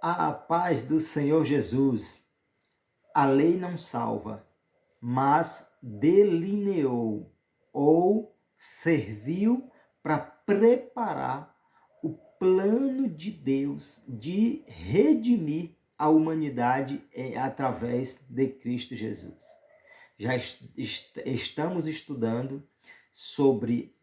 A paz do Senhor Jesus. A lei não salva, mas delineou ou serviu para preparar o plano de Deus de redimir a humanidade através de Cristo Jesus. Já estamos estudando sobre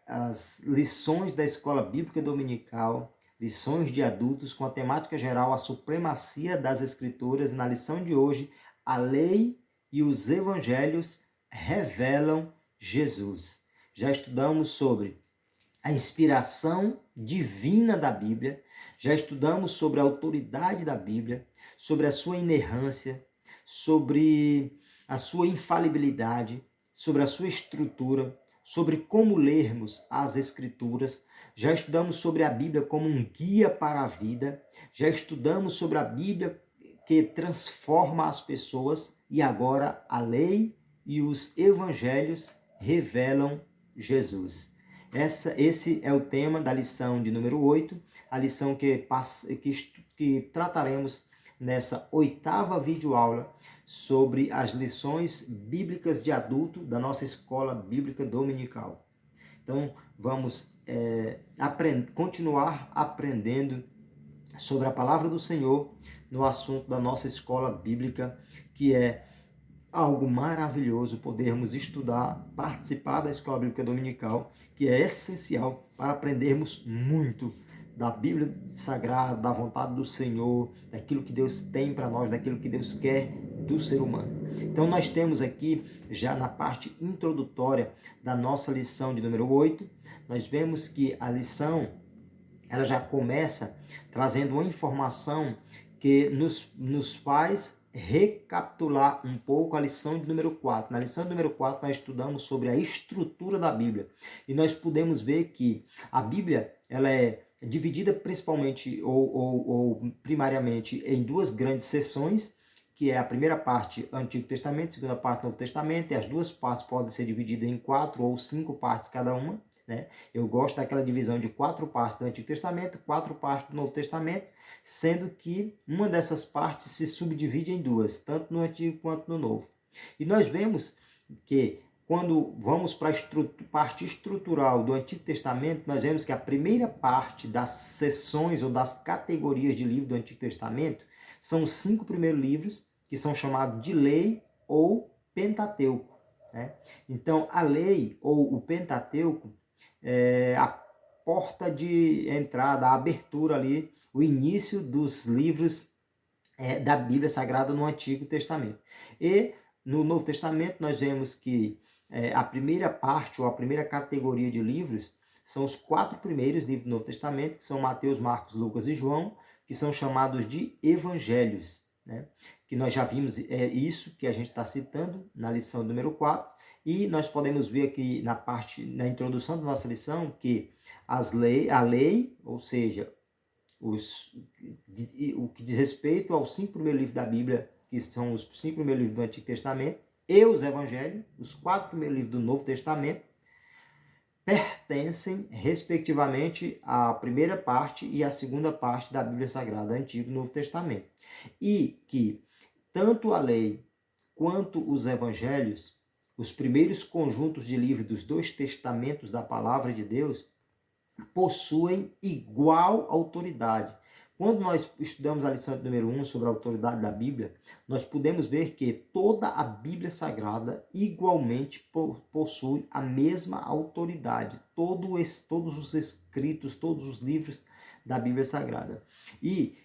as lições da Escola Bíblica Dominical, lições de adultos com a temática geral a supremacia das Escrituras. Na lição de hoje, a lei e os evangelhos revelam Jesus. Já estudamos sobre a inspiração divina da Bíblia, já estudamos sobre a autoridade da Bíblia, sobre a sua inerrância, sobre a sua infalibilidade, sobre a sua estrutura, sobre como lermos as Escrituras. Já estudamos sobre a Bíblia como um guia para a vida, já estudamos sobre a Bíblia que transforma as pessoas e agora a lei e os evangelhos revelam Jesus. Esse é o tema da lição de número 8, a lição que trataremos nessa 8ª videoaula sobre as lições bíblicas de adulto da nossa Escola Bíblica Dominical. Então, vamos continuar aprendendo sobre a Palavra do Senhor no assunto da nossa Escola Bíblica, que é algo maravilhoso podermos estudar, participar da Escola Bíblica Dominical, que é essencial para aprendermos muito da Bíblia Sagrada, da vontade do Senhor, daquilo que Deus tem para nós, daquilo que Deus quer do ser humano. Então nós temos aqui, já na parte introdutória da nossa lição de número 8, nós vemos que a lição ela já começa trazendo uma informação que nos faz recapitular um pouco a lição de número 4. Na lição de número 4, nós estudamos sobre a estrutura da Bíblia. E nós podemos ver que a Bíblia ela é dividida principalmente ou primariamente em duas grandes seções, que é a primeira parte Antigo Testamento, a segunda parte Novo Testamento, e as duas partes podem ser divididas em 4 ou 5 partes cada uma. Né? Eu gosto daquela divisão de 4 partes do Antigo Testamento, 4 partes do Novo Testamento, sendo que uma dessas partes se subdivide em duas, tanto no Antigo quanto no Novo. E nós vemos que quando vamos para a parte estrutural do Antigo Testamento, nós vemos que a primeira parte das seções ou das categorias de livro do Antigo Testamento são os 5 primeiros livros, que são chamados de lei ou Pentateuco. Né? Então, a lei ou o Pentateuco é a porta de entrada, a abertura ali, o início dos livros da Bíblia Sagrada no Antigo Testamento. E no Novo Testamento nós vemos que a primeira parte ou a primeira categoria de livros são os 4 primeiros livros do Novo Testamento, que são Mateus, Marcos, Lucas e João, que são chamados de evangelhos, né? Que nós já vimos isso que a gente está citando na lição número 4, e nós podemos ver aqui na introdução da nossa lição que a lei, ou seja, o que diz respeito aos 5 primeiros livros da Bíblia, que são os 5 primeiros livros do Antigo Testamento, e os Evangelhos, os 4 primeiros livros do Novo Testamento, pertencem, respectivamente, à primeira parte e à segunda parte da Bíblia Sagrada, Antigo e Novo Testamento. E que tanto a lei quanto os Evangelhos, os primeiros conjuntos de livros dos 2 testamentos da Palavra de Deus, possuem igual autoridade. Quando nós estudamos a lição número 1 sobre a autoridade da Bíblia, nós podemos ver que toda a Bíblia Sagrada igualmente possui a mesma autoridade. Todos os escritos, todos os livros da Bíblia Sagrada. E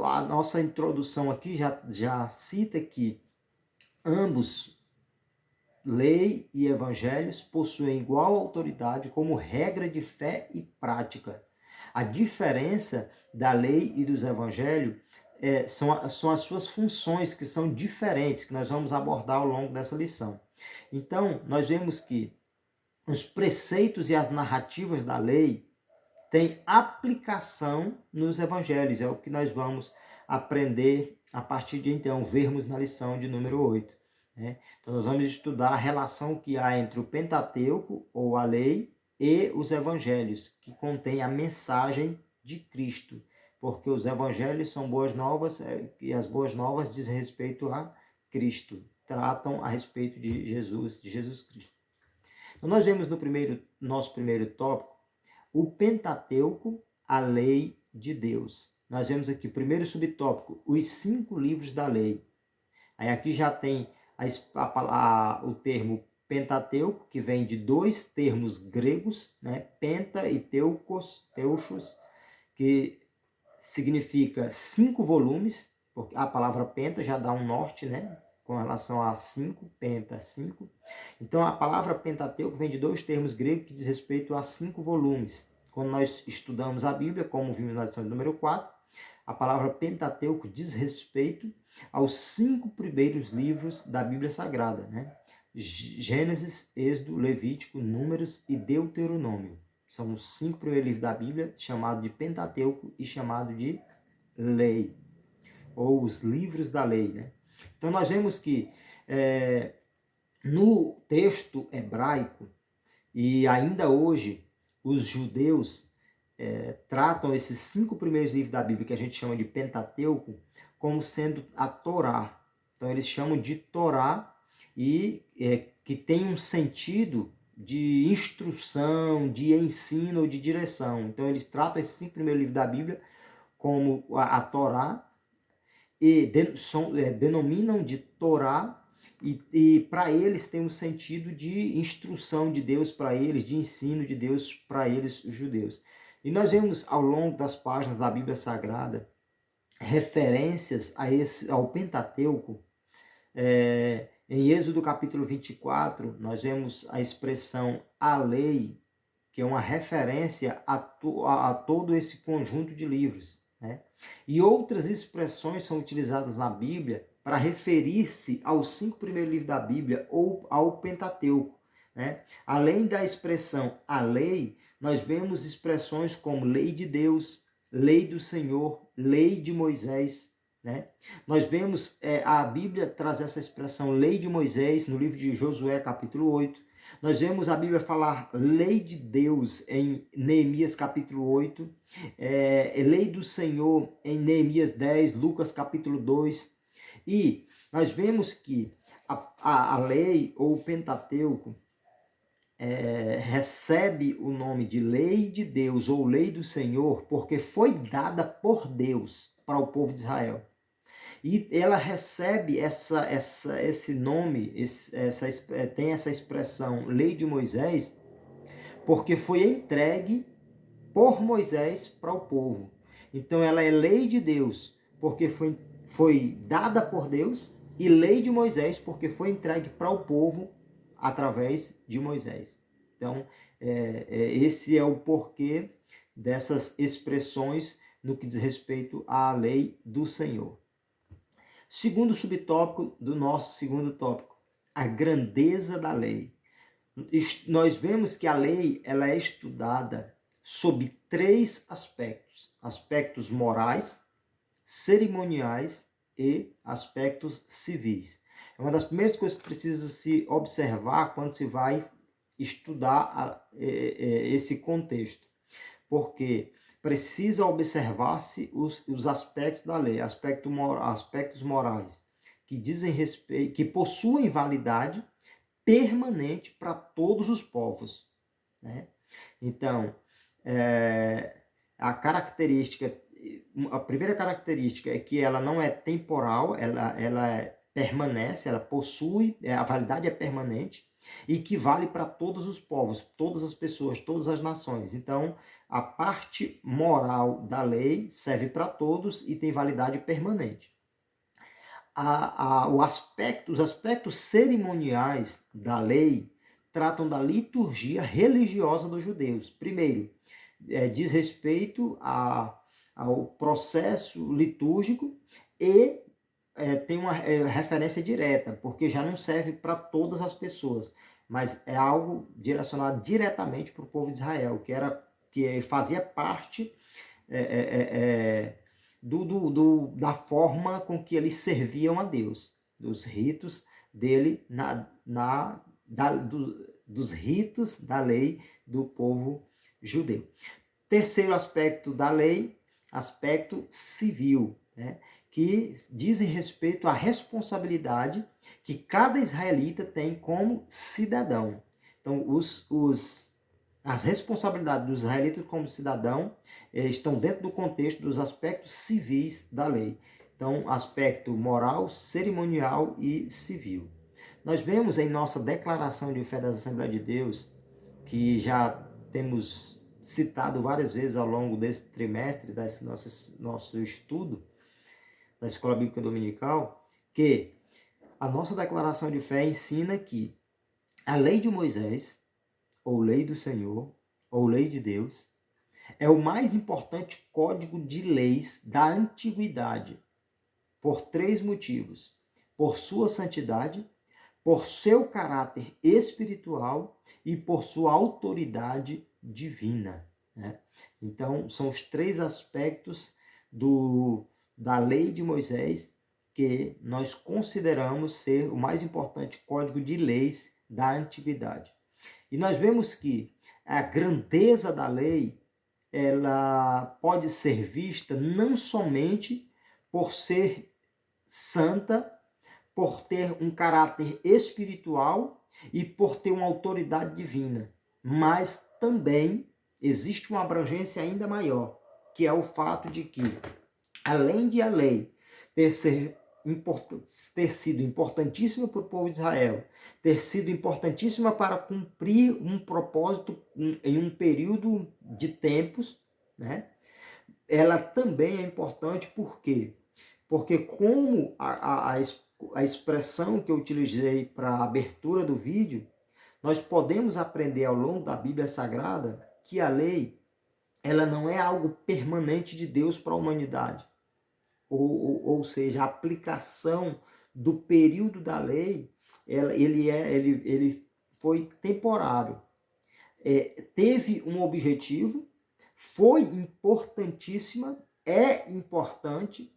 a nossa introdução aqui já cita que ambos, lei e evangelhos, possuem igual autoridade como regra de fé e prática. A diferença da lei e dos evangelhos são as suas funções, que são diferentes, que nós vamos abordar ao longo dessa lição. Então, nós vemos que os preceitos e as narrativas da lei têm aplicação nos evangelhos. É o que nós vamos aprender a partir de então, vermos na lição de número 8. Né? Então, nós vamos estudar a relação que há entre o Pentateuco, ou a lei, e os evangelhos, que contém a mensagem de Cristo. porque os evangelhos são boas novas e as boas novas dizem respeito a Cristo, tratam a respeito de Jesus Cristo. Então nós vemos no nosso primeiro tópico o Pentateuco, a lei de Deus. Nós vemos aqui o primeiro subtópico, os 5 livros da lei. Aí aqui já tem o termo Pentateuco, que vem de 2 termos gregos, né? Penta e teuchos, que significa 5 volumes, porque a palavra penta já dá um norte, né? Com relação a 5, penta, 5. Então a palavra Pentateuco vem de 2 termos gregos que diz respeito a 5 volumes. Quando nós estudamos a Bíblia, como vimos na lição número 4, a palavra Pentateuco diz respeito aos 5 primeiros livros da Bíblia Sagrada, né? Gênesis, Êxodo, Levítico, Números e Deuteronômio. São os 5 primeiros livros da Bíblia, chamado de Pentateuco e chamado de lei, ou os livros da lei, né? Então nós vemos que no texto hebraico, e ainda hoje, os judeus tratam esses 5 primeiros livros da Bíblia, que a gente chama de Pentateuco, como sendo a Torá. Então eles chamam de Torá e que tem um sentido de instrução, de ensino ou de direção. Então eles tratam esses 5 primeiros livros da Bíblia como a Torá e denominam de Torá e para eles tem um sentido de instrução de Deus para eles, de ensino de Deus para eles, os judeus. E nós vemos ao longo das páginas da Bíblia Sagrada referências ao Pentateuco. Em Êxodo capítulo 24, nós vemos a expressão a lei, que é uma referência a todo esse conjunto de livros, né? E outras expressões são utilizadas na Bíblia para referir-se aos 5 primeiros livros da Bíblia ou ao Pentateuco, né? Além da expressão a lei, nós vemos expressões como lei de Deus, lei do Senhor, lei de Moisés, né? Nós vemos a Bíblia traz essa expressão lei de Moisés no livro de Josué capítulo 8. Nós vemos a Bíblia falar lei de Deus em Neemias capítulo 8, lei do Senhor em Neemias 10, Lucas capítulo 2. E nós vemos que a lei ou o Pentateuco recebe o nome de lei de Deus ou lei do Senhor porque foi dada por Deus para o povo de Israel. E ela recebe esse nome, tem essa expressão lei de Moisés, porque foi entregue por Moisés para o povo. Então ela é lei de Deus, porque foi dada por Deus, e lei de Moisés, porque foi entregue para o povo através de Moisés. Então, esse é o porquê dessas expressões no que diz respeito à lei do Senhor. Segundo subtópico do nosso segundo tópico, a grandeza da lei. Nós vemos que a lei ela é estudada sob 3 aspectos: aspectos morais, cerimoniais e aspectos civis. É uma das primeiras coisas que precisa se observar quando se vai estudar esse contexto, porque precisa observar-se os aspectos da lei, aspectos morais, que dizem respeito, que possuem validade permanente para todos os povos, né? Então, a primeira característica é que ela não é temporal, ela permanece, ela possui, a validade é permanente e que vale para todos os povos, todas as pessoas, todas as nações. Então, a parte moral da lei serve para todos e tem validade permanente. Os aspectos cerimoniais da lei tratam da liturgia religiosa dos judeus. Primeiro, diz respeito ao processo litúrgico e tem uma referência direta, porque já não serve para todas as pessoas, mas é algo direcionado diretamente para o povo de Israel, que fazia parte da forma com que eles serviam a Deus, dos ritos dele, dos ritos da lei do povo judeu. Terceiro aspecto da lei, aspecto civil, né? Que dizem respeito à responsabilidade que cada israelita tem como cidadão. Então, as responsabilidades dos israelitas como cidadão estão dentro do contexto dos aspectos civis da lei. Então, aspecto moral, cerimonial e civil. Nós vemos em nossa declaração de fé das Assembleias de Deus, que já temos citado várias vezes ao longo desse trimestre, desse nosso estudo da Escola Bíblica Dominical, que a nossa declaração de fé ensina que a lei de Moisés, ou lei do Senhor, ou lei de Deus, é o mais importante código de leis da antiguidade, por 3 motivos: por sua santidade, por seu caráter espiritual e por sua autoridade divina, né? Então, são os 3 aspectos da lei de Moisés que nós consideramos ser o mais importante código de leis da antiguidade. E nós vemos que a grandeza da lei, ela pode ser vista não somente por ser santa, por ter um caráter espiritual e por ter uma autoridade divina, mas também existe uma abrangência ainda maior, que é o fato de que, além de a lei ter sido importantíssima para o povo de Israel, ter sido importantíssima para cumprir um propósito em um período de tempos, né? Ela também é importante por quê? Porque como a expressão que eu utilizei para a abertura do vídeo, nós podemos aprender ao longo da Bíblia Sagrada que a lei, ela não é algo permanente de Deus para a humanidade. Ou seja, a aplicação do período da lei, ele foi temporário. Teve um objetivo, foi importantíssima, é importante,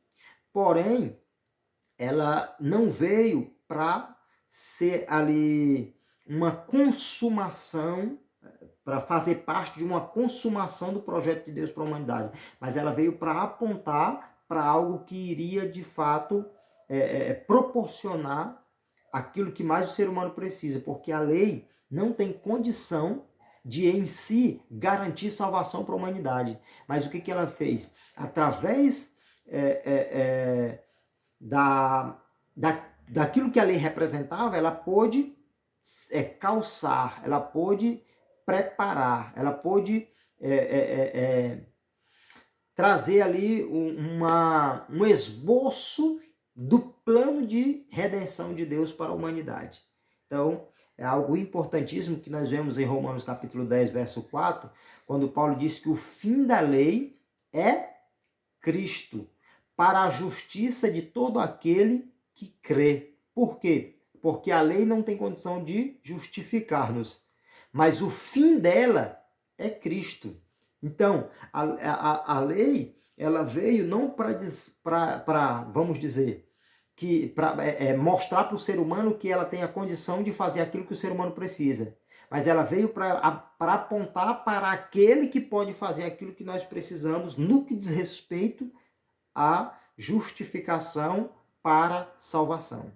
porém, ela não veio para ser ali uma consumação, para fazer parte de uma consumação do projeto de Deus para a humanidade, mas ela veio para apontar para algo que iria de fato proporcionar aquilo que mais o ser humano precisa, porque a lei não tem condição de em si garantir salvação para a humanidade. Mas o que ela fez? Através daquilo que a lei representava, ela pôde calçar, ela pôde preparar, ela pôde trazer ali um esboço do plano de redenção de Deus para a humanidade. Então, é algo importantíssimo que nós vemos em Romanos capítulo 10, verso 4, quando Paulo diz que o fim da lei é Cristo, para a justiça de todo aquele que crê. Por quê? Porque a lei não tem condição de justificar-nos, mas o fim dela é Cristo. Então, a lei, ela veio não para vamos dizer, que para mostrar para o ser humano que ela tem a condição de fazer aquilo que o ser humano precisa. Mas ela veio para apontar para aquele que pode fazer aquilo que nós precisamos no que diz respeito à justificação para salvação.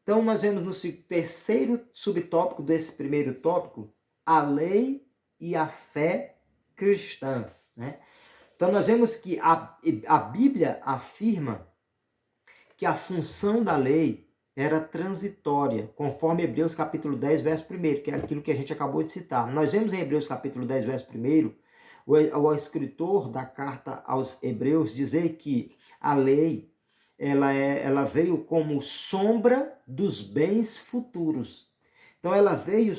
Então, nós vemos no terceiro subtópico desse primeiro tópico, a lei e a fé cristã, né? Então, nós vemos que a Bíblia afirma que a função da lei era transitória, conforme Hebreus capítulo 10, verso 1, que é aquilo que a gente acabou de citar. Nós vemos em Hebreus capítulo 10, verso 1, o escritor da carta aos Hebreus dizer que a lei ela veio como sombra dos bens futuros. Então ela veio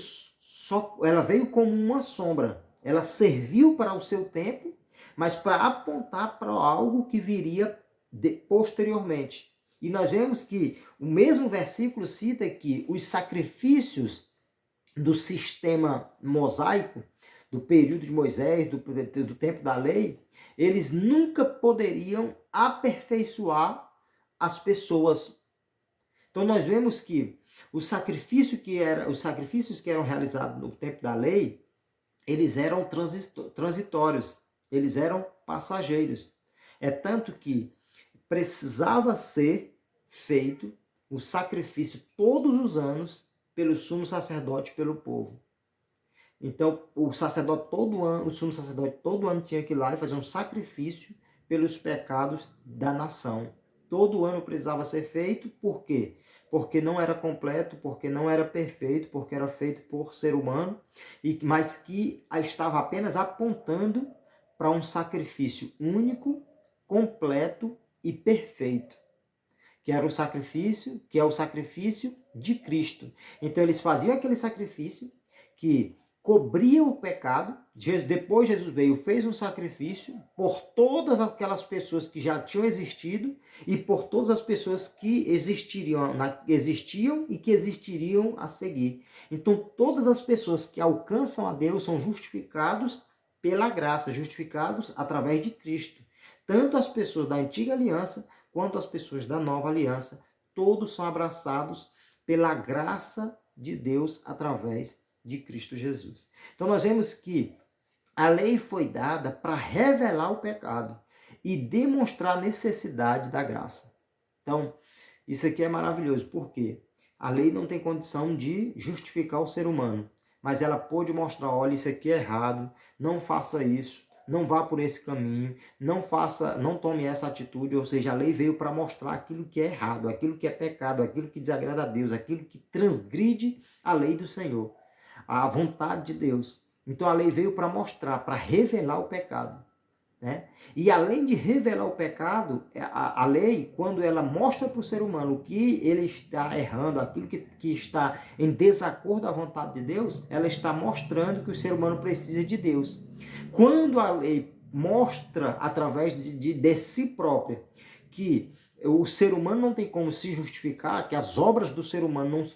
como uma sombra. Ela serviu para o seu tempo, mas para apontar para algo que viria posteriormente. E nós vemos que o mesmo versículo cita que os sacrifícios do sistema mosaico, do período de Moisés, do tempo da lei, eles nunca poderiam aperfeiçoar as pessoas. Então nós vemos que os sacrifícios que eram realizados no tempo da lei, eles eram transitórios, eles eram passageiros. É tanto que precisava ser feito o sacrifício todos os anos pelo sumo sacerdote e pelo povo. Então, o sacerdote todo ano, o sumo sacerdote todo ano tinha que ir lá e fazer um sacrifício pelos pecados da nação. Todo ano precisava ser feito, por quê? Porque não era completo, porque não era perfeito, porque era feito por ser humano, mas que estava apenas apontando para um sacrifício único, completo e perfeito, que era o sacrifício, que é o sacrifício de Cristo. Então eles faziam aquele sacrifício que cobria o pecado. Depois Jesus veio, fez um sacrifício por todas aquelas pessoas que já tinham existido e por todas as pessoas que existiam e que existiriam a seguir. Então todas as pessoas que alcançam a Deus são justificados pela graça, justificados através de Cristo. Tanto as pessoas da antiga aliança quanto as pessoas da nova aliança, todos são abraçados pela graça de Deus através de Cristo Jesus. Então nós vemos que a lei foi dada para revelar o pecado e demonstrar a necessidade da graça. Então, isso aqui é maravilhoso, porque a lei não tem condição de justificar o ser humano, mas ela pode mostrar, olha, isso aqui é errado, não faça isso, não vá por esse caminho, não tome essa atitude. Ou seja, a lei veio para mostrar aquilo que é errado, aquilo que é pecado, aquilo que desagrada a Deus, aquilo que transgride a lei do Senhor, a vontade de Deus. Então a lei veio para mostrar, para revelar o pecado, né? E além de revelar o pecado, a lei, quando ela mostra para o ser humano o que ele está errando, aquilo que está em desacordo à vontade de Deus, ela está mostrando que o ser humano precisa de Deus. Quando a lei mostra, através de si própria, que o ser humano não tem como se justificar, que as obras do ser humano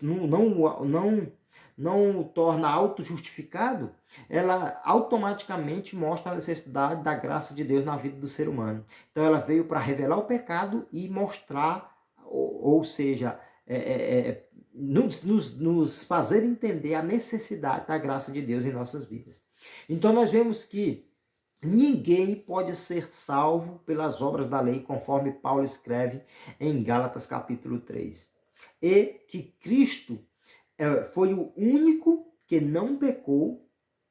não o torna auto-justificado, ela automaticamente mostra a necessidade da graça de Deus na vida do ser humano. Então ela veio para revelar o pecado e mostrar, ou seja, nos fazer entender a necessidade da graça de Deus em nossas vidas. Então nós vemos que ninguém pode ser salvo pelas obras da lei, conforme Paulo escreve em Gálatas capítulo 3. E que Cristo foi o único que não pecou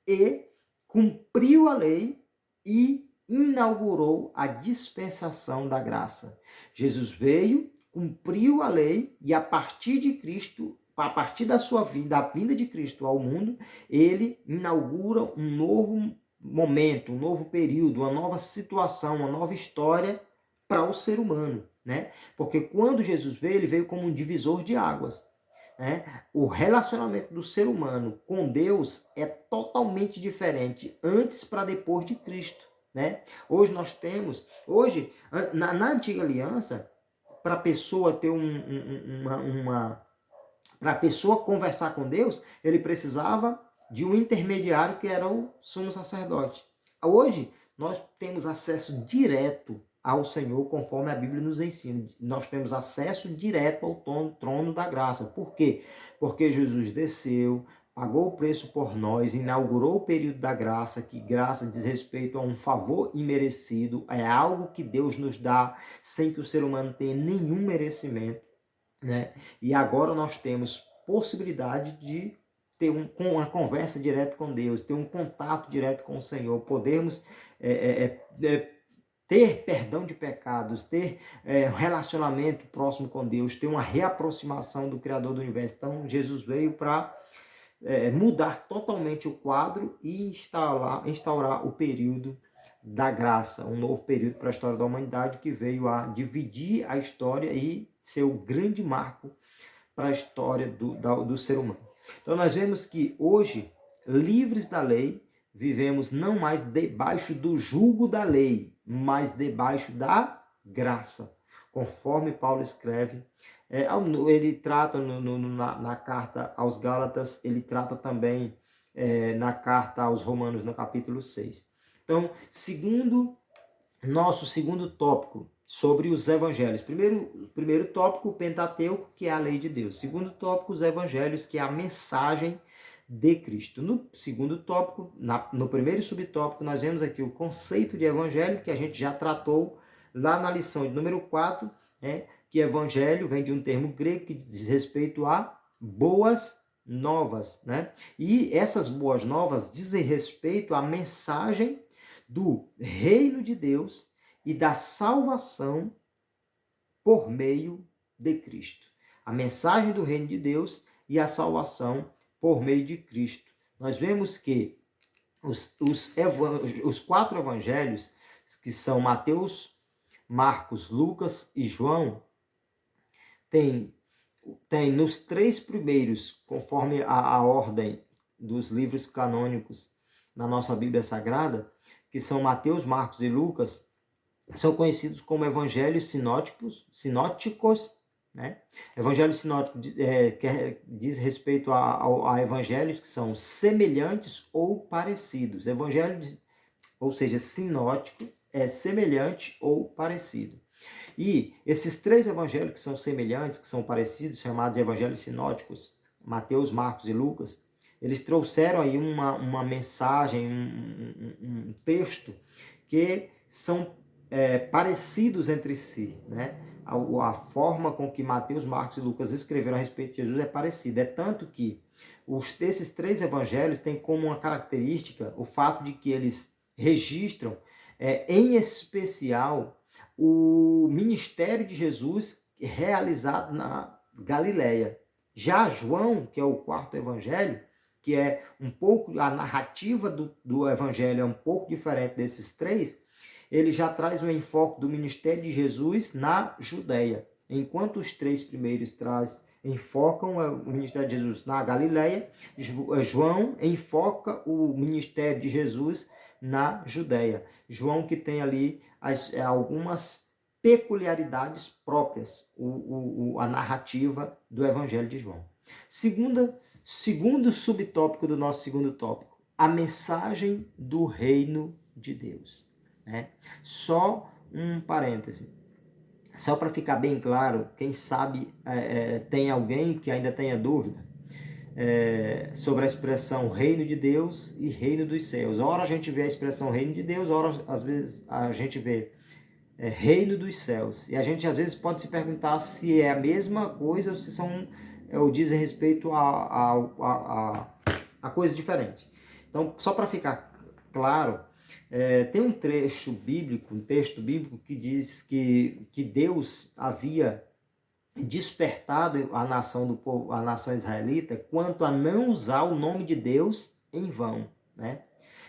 e cumpriu a lei e inaugurou a dispensação da graça. Jesus veio, cumpriu a lei e a partir de Cristo, a partir da sua vida, da vinda de Cristo ao mundo, ele inaugura um novo momento, um novo período, uma nova situação, uma nova história para o ser humano, né? Porque quando Jesus veio, ele veio como um divisor de águas. O relacionamento do ser humano com Deus é totalmente diferente antes para depois de Cristo, né? Hoje nós temos, na antiga aliança, para a pessoa ter para a pessoa conversar com Deus, ele precisava de um intermediário que era o sumo sacerdote. Hoje nós temos acesso direto ao Senhor, conforme a Bíblia nos ensina. Nós temos acesso direto ao trono da graça. Por quê? Porque Jesus desceu, pagou o preço por nós, inaugurou o período da graça, que graça diz respeito a um favor imerecido, é algo que Deus nos dá sem que o ser humano tenha nenhum merecimento, né? E agora nós temos possibilidade de ter uma conversa direta com Deus, ter um contato direto com o Senhor, podermos ter perdão de pecados, ter um relacionamento próximo com Deus, ter uma reaproximação do Criador do Universo. Então, Jesus veio para mudar totalmente o quadro e instaurar o período da graça, um novo período para a história da humanidade que veio a dividir a história e ser o grande marco para a história do ser humano. Então, nós vemos que hoje, livres da lei, vivemos não mais debaixo do jugo da lei, mas debaixo da graça. Conforme Paulo escreve, ele trata na carta aos Gálatas, ele trata também na carta aos Romanos, no capítulo 6. Então, nosso segundo tópico, sobre os evangelhos. Primeiro tópico, o Pentateuco, que é a lei de Deus. Segundo tópico, os evangelhos, que é a mensagem de Cristo. No segundo tópico, no primeiro subtópico, nós vemos aqui o conceito de evangelho, que a gente já tratou lá na lição de número 4, né, que evangelho vem de um termo grego que diz respeito a boas novas, né? E essas boas novas dizem respeito à mensagem do reino de Deus e da salvação por meio de Cristo. A mensagem do reino de Deus e a salvação por meio de Cristo. Nós vemos que os 4 evangelhos, que são Mateus, Marcos, Lucas e João, tem nos 3 primeiros, conforme a ordem dos livros canônicos na nossa Bíblia Sagrada, que são Mateus, Marcos e Lucas, são conhecidos como evangelhos sinóticos, né? Evangelho sinótico diz respeito a evangelhos que são semelhantes ou parecidos. Ou seja, sinótico é semelhante ou parecido. E esses 3 evangelhos que são semelhantes, que são parecidos, chamados evangelhos sinóticos, Mateus, Marcos e Lucas, eles trouxeram aí uma mensagem, um texto que são parecidos entre si, né? A forma com que Mateus, Marcos e Lucas escreveram a respeito de Jesus é parecida. É tanto que esses 3 evangelhos têm como uma característica o fato de que eles registram, em especial, o ministério de Jesus realizado na Galileia. Já João, que é o 4º evangelho, que é um pouco, a narrativa do evangelho é um pouco diferente desses 3, ele já traz o enfoque do ministério de Jesus na Judéia. Enquanto os 3 primeiros enfocam o ministério de Jesus na Galileia, João enfoca o ministério de Jesus na Judéia. João que tem ali algumas peculiaridades próprias, a narrativa do Evangelho de João. Segundo subtópico do nosso segundo tópico, a mensagem do reino de Deus. Né? Só um parêntese, só para ficar bem claro, quem sabe tem alguém que ainda tenha dúvida sobre a expressão reino de Deus e reino dos céus. Ora a gente vê a expressão reino de Deus, ora às vezes a gente vê reino dos céus. E a gente às vezes pode se perguntar se é a mesma coisa ou se ou dizem respeito a coisa diferente. Então, só para ficar claro, tem um texto bíblico que diz que Deus havia despertado a nação israelita quanto a não usar o nome de Deus em vão, né?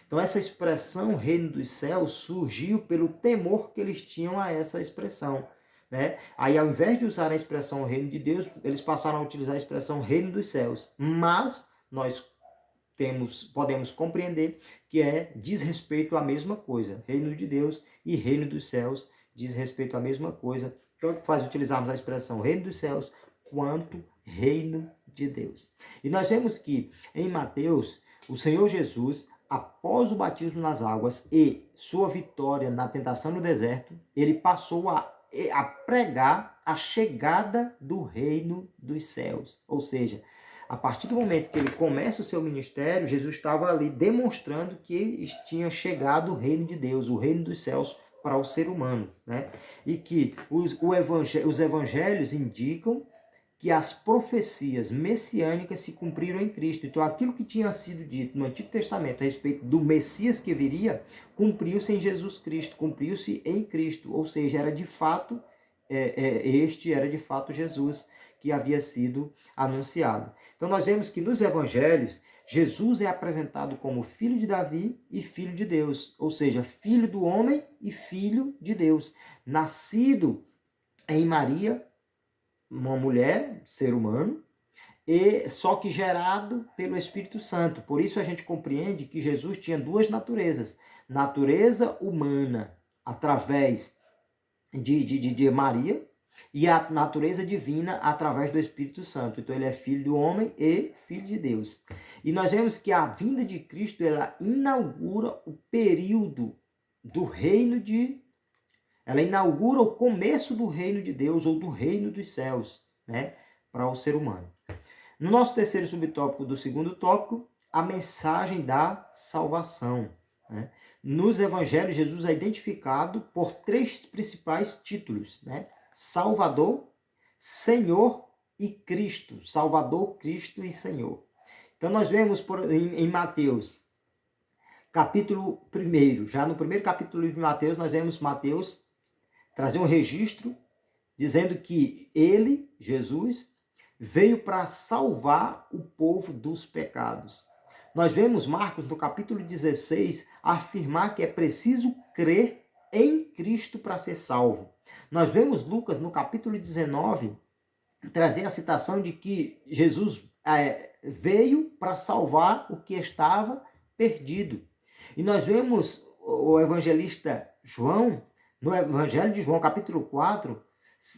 Então essa expressão reino dos céus surgiu pelo temor que eles tinham a essa expressão, né? Aí ao invés de usar a expressão reino de Deus, eles passaram a utilizar a expressão reino dos céus. Mas nós podemos compreender que diz respeito à mesma coisa. Reino de Deus e reino dos céus diz respeito à mesma coisa. Então faz utilizarmos a expressão reino dos céus quanto reino de Deus. E nós vemos que em Mateus, o Senhor Jesus, após o batismo nas águas e sua vitória na tentação no deserto, ele passou a pregar a chegada do reino dos céus. Ou seja, a partir do momento que ele começa o seu ministério, Jesus estava ali demonstrando que tinha chegado o reino de Deus, o reino dos céus para o ser humano, né? E que os evangelhos indicam que as profecias messiânicas se cumpriram em Cristo. Então, aquilo que tinha sido dito no Antigo Testamento a respeito do Messias que viria, cumpriu-se em Jesus Cristo, cumpriu-se em Cristo. Ou seja, era de fato Jesus que havia sido anunciado. Então, nós vemos que nos evangelhos, Jesus é apresentado como filho de Davi e filho de Deus. Ou seja, filho do homem e filho de Deus. Nascido em Maria, uma mulher, ser humano, só que gerado pelo Espírito Santo. Por isso a gente compreende que Jesus tinha 2 naturezas. Natureza humana, através de Maria, e a natureza divina através do Espírito Santo. Então ele é filho do homem e filho de Deus. E nós vemos que a vinda de Cristo, ela inaugura o período do reino ela inaugura o começo do reino de Deus ou do reino dos céus, né, para o ser humano. No nosso terceiro subtópico do segundo tópico, a mensagem da salvação, né? Nos evangelhos, Jesus é identificado por 3 principais títulos, né? Salvador, Senhor e Cristo. Salvador, Cristo e Senhor. Então nós vemos em Mateus, capítulo 1, já no primeiro capítulo de Mateus, nós vemos Mateus trazer um registro dizendo que ele, Jesus, veio para salvar o povo dos pecados. Nós vemos Marcos, no capítulo 16, afirmar que é preciso crer em Cristo para ser salvo. Nós vemos Lucas, no capítulo 19, trazer a citação de que Jesus veio para salvar o que estava perdido. E nós vemos o evangelista João, no Evangelho de João, capítulo 4,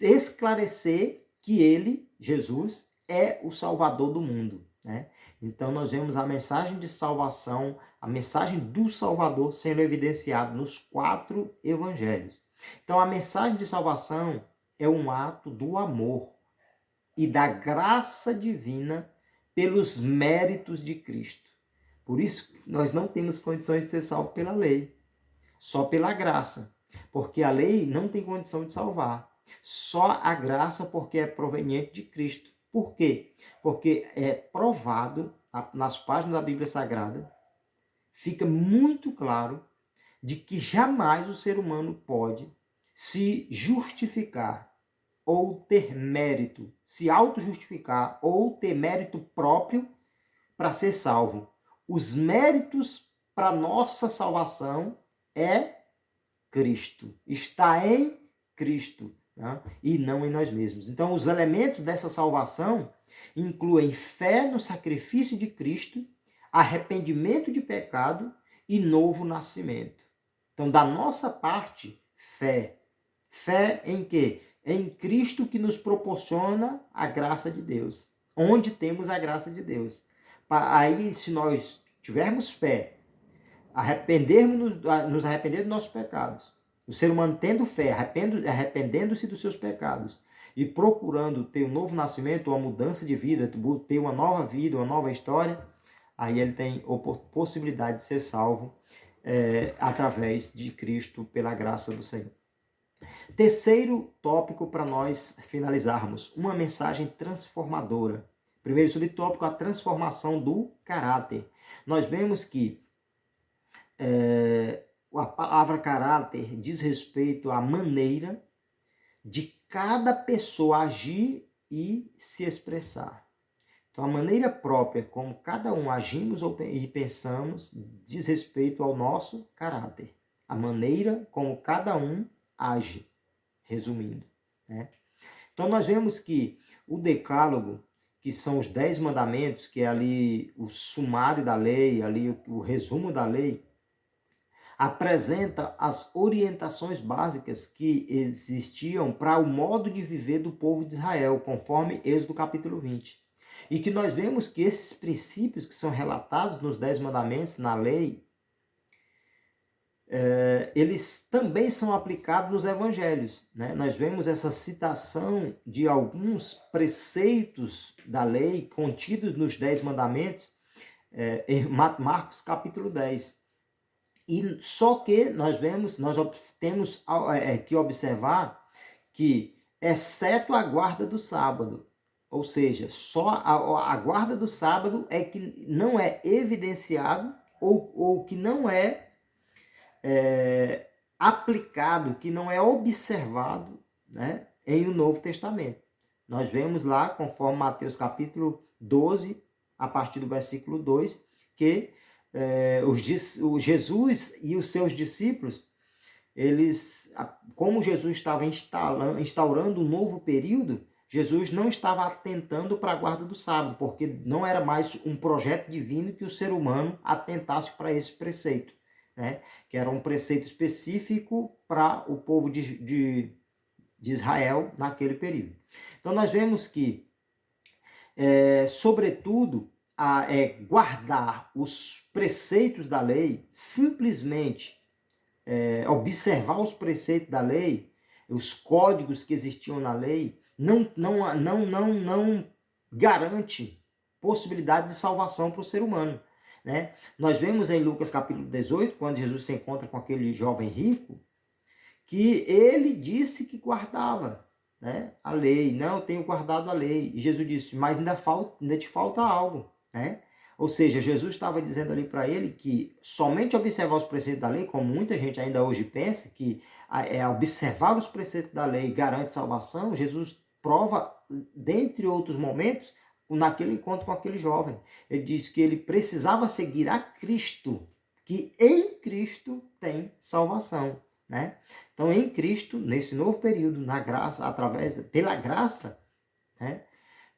esclarecer que ele, Jesus, é o Salvador do mundo, né? Então nós vemos a mensagem de salvação, a mensagem do Salvador sendo evidenciada nos 4 evangelhos. Então a mensagem de salvação é um ato do amor e da graça divina pelos méritos de Cristo. Por isso nós não temos condições de ser salvos pela lei, só pela graça, porque a lei não tem condição de salvar. Só a graça, porque é proveniente de Cristo. Por quê? Porque é provado nas páginas da Bíblia Sagrada, fica muito claro de que jamais o ser humano pode se justificar ou ter mérito, se auto-justificar ou ter mérito próprio para ser salvo. Os méritos para nossa salvação é Cristo, está em Cristo, né? E não em nós mesmos. Então, os elementos dessa salvação incluem fé no sacrifício de Cristo, arrependimento de pecado e novo nascimento. Então, da nossa parte, fé. Fé em quê? Em Cristo, que nos proporciona a graça de Deus. Onde temos a graça de Deus. Aí, se nós tivermos fé, nos arrepender dos nossos pecados, o ser humano tendo fé, arrependendo-se dos seus pecados e procurando ter um novo nascimento, uma mudança de vida, ter uma nova vida, uma nova história, aí ele tem possibilidade de ser salvo através de Cristo, pela graça do Senhor. Terceiro tópico para nós finalizarmos, uma mensagem transformadora. Primeiro subtópico, a transformação do caráter. Nós vemos que a palavra caráter diz respeito à maneira de cada pessoa agir e se expressar. Então, a maneira própria como cada um agimos e pensamos diz respeito ao nosso caráter. A maneira como cada um age, resumindo, né? Então, nós vemos que o decálogo, que são os 10 mandamentos, que é ali o sumário da lei, ali o resumo da lei, apresenta as orientações básicas que existiam para o modo de viver do povo de Israel, conforme Êxodo capítulo 20. E que nós vemos que esses princípios que são relatados nos 10 mandamentos, na lei, eles também são aplicados nos evangelhos, né? Nós vemos essa citação de alguns preceitos da lei contidos nos 10 mandamentos, em Marcos capítulo 10. E só que nós temos que observar que, exceto a guarda do sábado, ou seja, só a guarda do sábado é que não é evidenciado ou que não é aplicado, que não é observado, né, em o Novo Testamento. Nós vemos lá, conforme Mateus capítulo 12, a partir do versículo 2, que o Jesus e os seus discípulos, como Jesus estava instaurando um novo período, Jesus não estava atentando para a guarda do sábado, porque não era mais um projeto divino que o ser humano atentasse para esse preceito, né? Que era um preceito específico para o povo de Israel naquele período. Então nós vemos que, sobretudo, guardar os preceitos da lei, simplesmente observar os preceitos da lei, os códigos que existiam na lei, não garante possibilidade de salvação para o ser humano. né? Nós vemos em Lucas capítulo 18, quando Jesus se encontra com aquele jovem rico, que ele disse que guardava, né, a lei. Não, eu tenho guardado a lei. E Jesus disse, mas ainda te falta algo, né? Ou seja, Jesus estava dizendo ali para ele que somente observar os preceitos da lei, como muita gente ainda hoje pensa, que observar os preceitos da lei garante salvação. Jesus prova, dentre outros momentos, naquele encontro com aquele jovem. Ele disse que ele precisava seguir a Cristo, que em Cristo tem salvação, né? Então, em Cristo, nesse novo período, na graça, pela graça, né,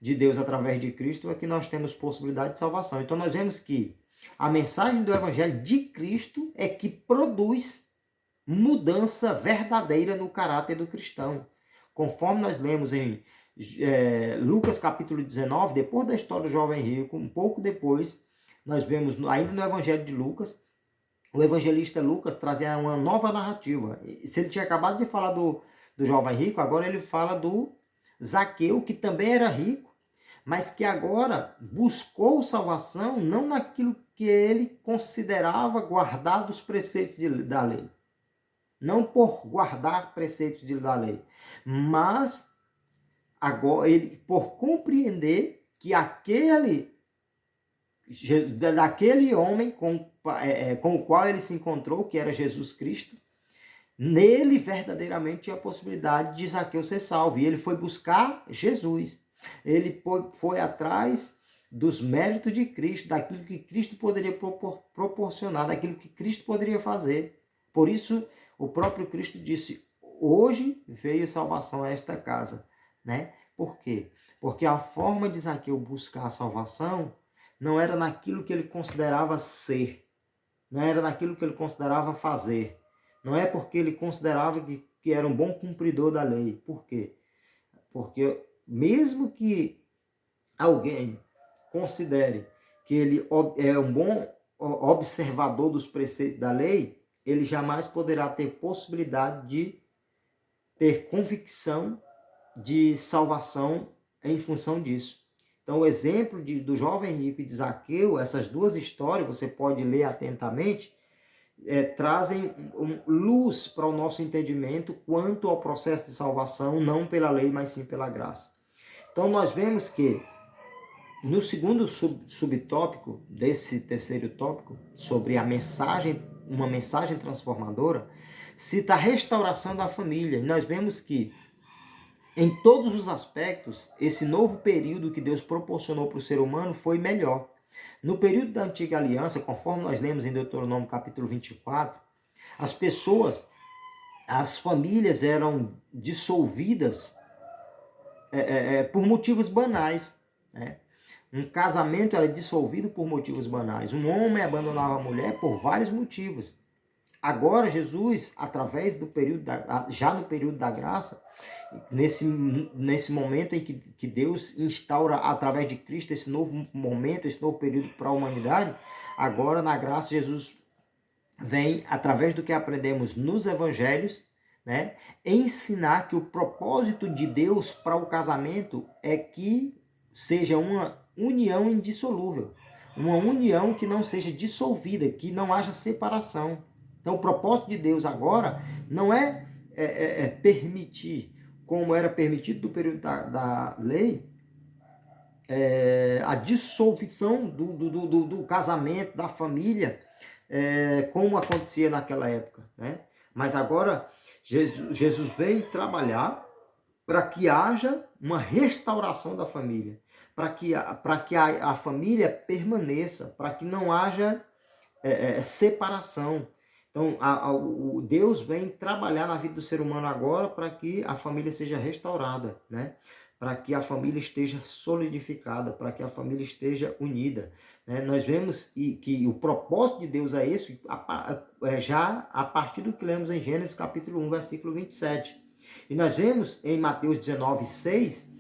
de Deus através de Cristo, é que nós temos possibilidade de salvação. Então, nós vemos que a mensagem do Evangelho de Cristo é que produz mudança verdadeira no caráter do cristão. Conforme nós lemos em Lucas capítulo 19, depois da história do jovem rico, um pouco depois, nós vemos ainda no Evangelho de Lucas, o evangelista Lucas trazia uma nova narrativa. Se ele tinha acabado de falar do jovem rico, agora ele fala do Zaqueu, que também era rico, mas que agora buscou salvação não naquilo que ele considerava guardar dos preceitos da lei. Não por guardar preceitos da lei, mas agora ele por compreender que daquele homem com o qual ele se encontrou, que era Jesus Cristo, nele verdadeiramente tinha a possibilidade de Zaqueu ser salvo. E ele foi buscar Jesus. Ele foi atrás dos méritos de Cristo, daquilo que Cristo poderia proporcionar, daquilo que Cristo poderia fazer. Por isso, o próprio Cristo disse, hoje veio salvação a esta casa, né? Por quê? Porque a forma de Zaqueu buscar a salvação não era naquilo que ele considerava ser, não era naquilo que ele considerava fazer. Não é porque ele considerava que era um bom cumpridor da lei. Por quê? Porque mesmo que alguém considere que ele é um bom observador dos preceitos da lei, ele jamais poderá ter possibilidade de ter convicção de salvação em função disso. Então, o exemplo do jovem rico e de Zaqueu, essas duas histórias, você pode ler atentamente, trazem luz para o nosso entendimento quanto ao processo de salvação, não pela lei, mas sim pela graça. Então, nós vemos que no segundo subtópico desse terceiro tópico, sobre uma mensagem transformadora, cita a restauração da família. E nós vemos que em todos os aspectos, esse novo período que Deus proporcionou para o ser humano foi melhor. No período da Antiga Aliança, conforme nós lemos em Deuteronômio capítulo 24, as famílias eram dissolvidas por motivos banais, né? Um casamento era dissolvido por motivos banais. Um homem abandonava a mulher por vários motivos. Agora, Jesus, através do período já no período da graça, nesse momento em que Deus instaura através de Cristo esse novo momento, esse novo período para a humanidade, agora na graça Jesus vem, através do que aprendemos nos evangelhos, né, ensinar que o propósito de Deus para o casamento é que seja uma união indissolúvel, uma união que não seja dissolvida, que não haja separação. Então o propósito de Deus agora não é permitir, como era permitido do período da lei, a dissolução do casamento, da família, como acontecia naquela época, né? Mas agora Jesus vem trabalhar para que haja uma restauração da família, para que a família permaneça, para que não haja separação. Então, o Deus vem trabalhar na vida do ser humano agora para que a família seja restaurada, né? Para que a família esteja solidificada, para que a família esteja unida, né? Nós vemos que o propósito de Deus é esse, já a partir do que lemos em Gênesis capítulo 1, versículo 27. E nós vemos em Mateus 19, 6,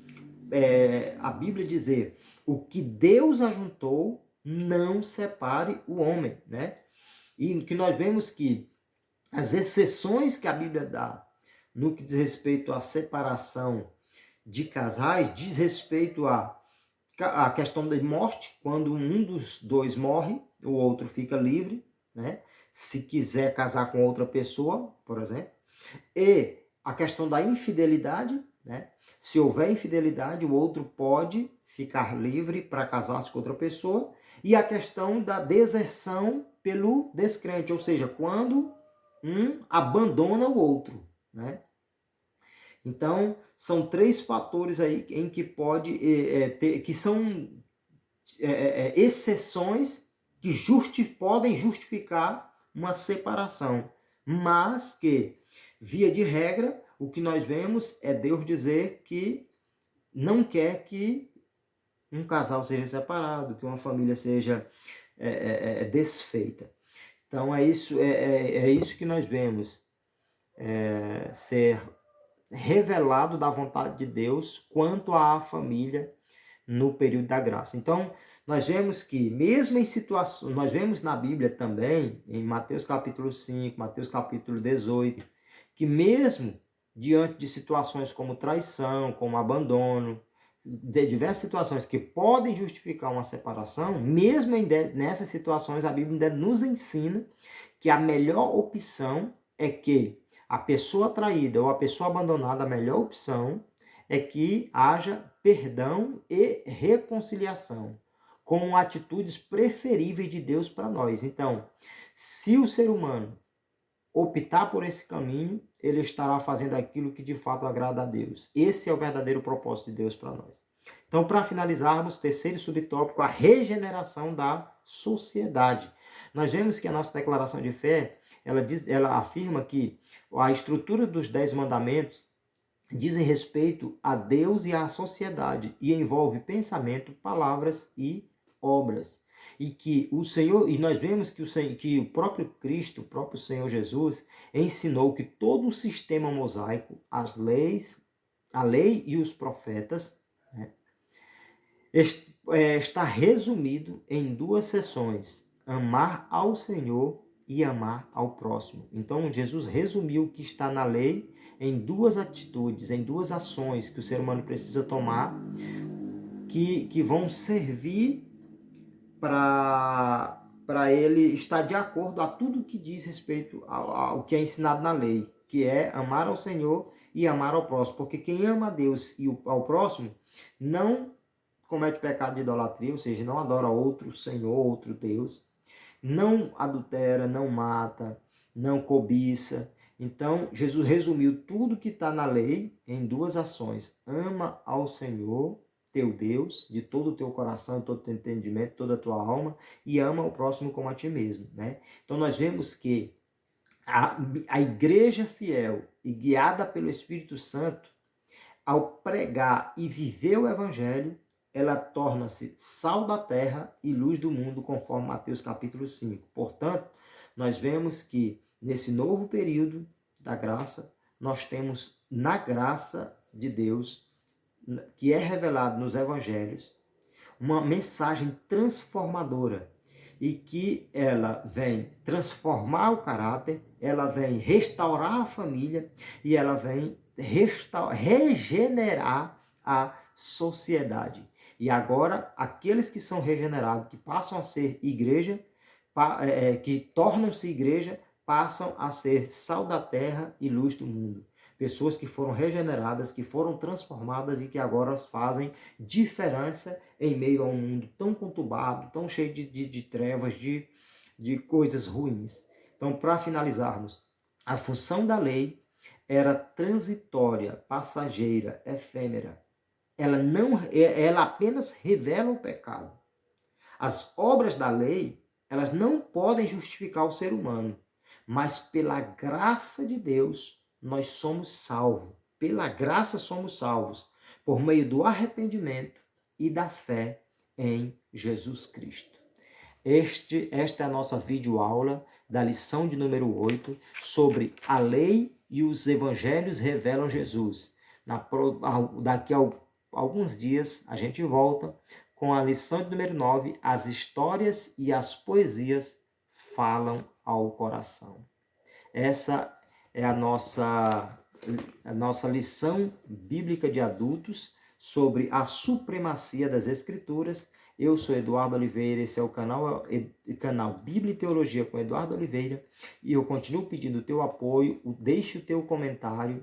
a Bíblia dizer, o que Deus ajuntou, não separe o homem, né? E que nós vemos que as exceções que a Bíblia dá no que diz respeito à separação de casais, diz respeito a a questão da morte, quando um dos dois morre, o outro fica livre, né? Se quiser casar com outra pessoa, por exemplo. E a questão da infidelidade, né? Se houver infidelidade, o outro pode ficar livre para casar-se com outra pessoa. E a questão da deserção pelo descrente, ou seja, quando um abandona o outro, né? Então, são 3 fatores aí em que pode ter, que são exceções que podem justificar uma separação, mas que, via de regra, o que nós vemos é Deus dizer que não quer que um casal seja separado, que uma família seja desfeita. Então é isso que nós vemos ser revelado da vontade de Deus quanto à família no período da graça. Então, nós vemos que mesmo em situações, nós vemos na Bíblia também, em Mateus capítulo 5, Mateus capítulo 18, que mesmo diante de situações como traição, como abandono, de diversas situações que podem justificar uma separação, mesmo nessas situações a Bíblia ainda nos ensina que a melhor opção é que a pessoa traída ou a pessoa abandonada, a melhor opção é que haja perdão e reconciliação, como atitudes preferíveis de Deus para nós. Então, se o ser humano optar por esse caminho, ele estará fazendo aquilo que de fato agrada a Deus. Esse é o verdadeiro propósito de Deus para nós. Então, para finalizarmos, terceiro subtópico, a regeneração da sociedade. Nós vemos que a nossa declaração de fé, ela afirma que a estrutura dos 10 mandamentos dizem respeito a Deus e à sociedade e envolve pensamento, palavras e obras. E que o Senhor, e nós vemos que o próprio Cristo, o próprio Senhor Jesus, ensinou que todo o sistema mosaico, as leis, a lei e os profetas, né, está resumido em 2 seções: amar ao Senhor e amar ao próximo. Então, Jesus resumiu o que está na lei em 2 atitudes, em 2 ações que o ser humano precisa tomar, que vão servir para ele estar de acordo a tudo que diz respeito ao que é ensinado na lei, que é amar ao Senhor e amar ao próximo. Porque quem ama a Deus e ao próximo não comete pecado de idolatria, ou seja, não adora outro Senhor, outro Deus, não adultera, não mata, não cobiça. Então, Jesus resumiu tudo que está na lei em 2 ações: ama ao Senhor, teu Deus, de todo o teu coração, todo o teu entendimento, toda a tua alma, e ama ao próximo como a ti mesmo, né? Então, nós vemos que a igreja fiel e guiada pelo Espírito Santo, ao pregar e viver o evangelho, ela torna-se sal da terra e luz do mundo, conforme Mateus capítulo 5. Portanto, nós vemos que nesse novo período da graça, nós temos na graça de Deus, que é revelado nos evangelhos, uma mensagem transformadora e que ela vem transformar o caráter, ela vem restaurar a família e ela vem regenerar a sociedade. E agora, aqueles que são regenerados, que passam a ser igreja, que tornam-se igreja, passam a ser sal da terra e luz do mundo. Pessoas que foram regeneradas, que foram transformadas e que agora fazem diferença em meio a um mundo tão conturbado, tão cheio de trevas, de coisas ruins. Então, para finalizarmos, a função da lei era transitória, passageira, efêmera. Ela apenas revela o pecado. As obras da lei, elas não podem justificar o ser humano, mas pela graça de Deus, nós somos salvos. Pela graça somos salvos, por meio do arrependimento e da fé em Jesus Cristo. Esta é a nossa videoaula da lição de número 8 sobre a lei e os evangelhos revelam Jesus. Daqui a alguns dias a gente volta com a lição de número 9, as histórias e as poesias falam ao coração. Essa é a nossa lição bíblica de adultos sobre a supremacia das Escrituras. Eu sou Eduardo Oliveira, esse é o canal Bíblia e Teologia com Eduardo Oliveira, e eu continuo pedindo o teu apoio, deixe o teu comentário,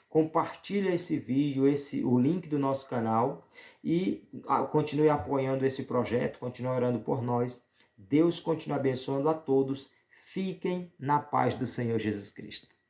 compartilha esse vídeo, o link do nosso canal, e continue apoiando esse projeto, continue orando por nós. Deus continue abençoando a todos. Fiquem na paz do Senhor Jesus Cristo.